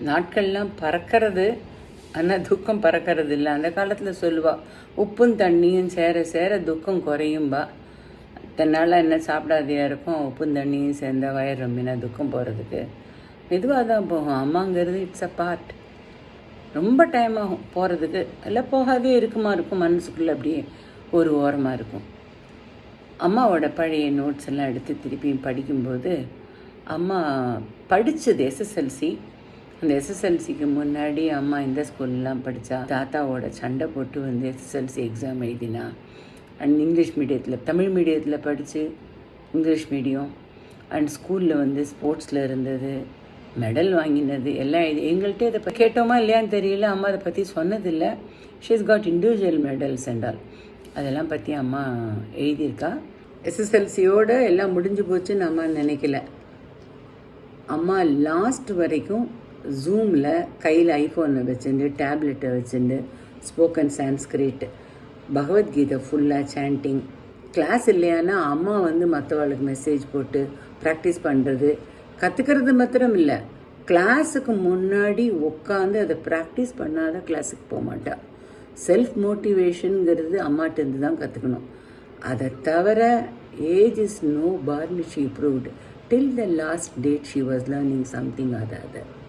நாட்கள்லாம் பறக்கிறது, ஆனால் துக்கம் பறக்கிறது இல்லை. அந்த காலத்தில் சொல்லுவாள், உப்பும் தண்ணியும் சேர சேர துக்கம் குறையும்பா. தன்னால் என்ன சாப்பிடாதையாக இருக்கும், உப்பும் தண்ணியும் சேர்ந்த வயிறு ரொம்பினா துக்கம் போகிறதுக்கு மெதுவாக தான் போகும். அம்மாங்கிறது இட்ஸ் அ பார்ட். ரொம்ப டைம் ஆகும் போகிறதுக்கு. எல்லாம் போகாதே இருக்குமா இருக்கும், மனசுக்குள்ளே அப்படியே ஒரு ஓரமாக இருக்கும். அம்மாவோட பழைய நோட்ஸ் எல்லாம் எடுத்து திருப்பியும் படிக்கும்போது, அம்மா படித்தது எஸ்எஸ்எல்சி. அந்த எஸ்எஸ்எல்சிக்கு முன்னாடி அம்மா இந்த ஸ்கூல்லாம் படித்தா, தாத்தாவோட சண்டை போட்டு வந்து எஸ்எஸ்எல்சி எக்ஸாம் எழுதினா. அண்ட் இங்கிலீஷ் மீடியத்தில், தமிழ் மீடியத்தில் படித்து இங்கிலீஷ் மீடியம். அண்ட் ஸ்கூலில் வந்து ஸ்போர்ட்ஸில் இருந்தது, மெடல் வாங்கினது எல்லாம். இது எங்கள்கிட்ட இதை கேட்டோமா இல்லையான்னு தெரியல. அம்மா அதை பற்றி சொன்னதில்லை. She is got individual medals and all. அதெல்லாம் பற்றி அம்மா எழுதியிருக்கா. எஸ்எஸ்எல்சியோடு எல்லாம் முடிஞ்சு போச்சுன்னு அம்மா நினைக்கல. அம்மா லாஸ்ட் வரைக்கும் ஜூமில் கையில் ஐஃபோனை வச்சுட்டு, டேப்லெட்டை வச்சுட்டு, ஸ்போக்கன் சான்ஸ்கிரிட், பகவத்கீதை ஃபுல்லாக சாண்டிங். கிளாஸ் இல்லையானா அம்மா வந்து மற்றவர்களுக்கு மெசேஜ் போட்டு ப்ராக்டிஸ் பண்ணுறது, கற்றுக்கிறது மாத்திரம் இல்லை, கிளாஸுக்கு முன்னாடி உட்காந்து அதை ப்ராக்டிஸ் பண்ணாத கிளாஸுக்கு போக மாட்டா. செல்ஃப் மோட்டிவேஷனுங்கிறது அம்மாட்டேருந்து தான் கற்றுக்கணும். அதை தவிர age is no barrier, she proved. Till the last date she was learning something or the other.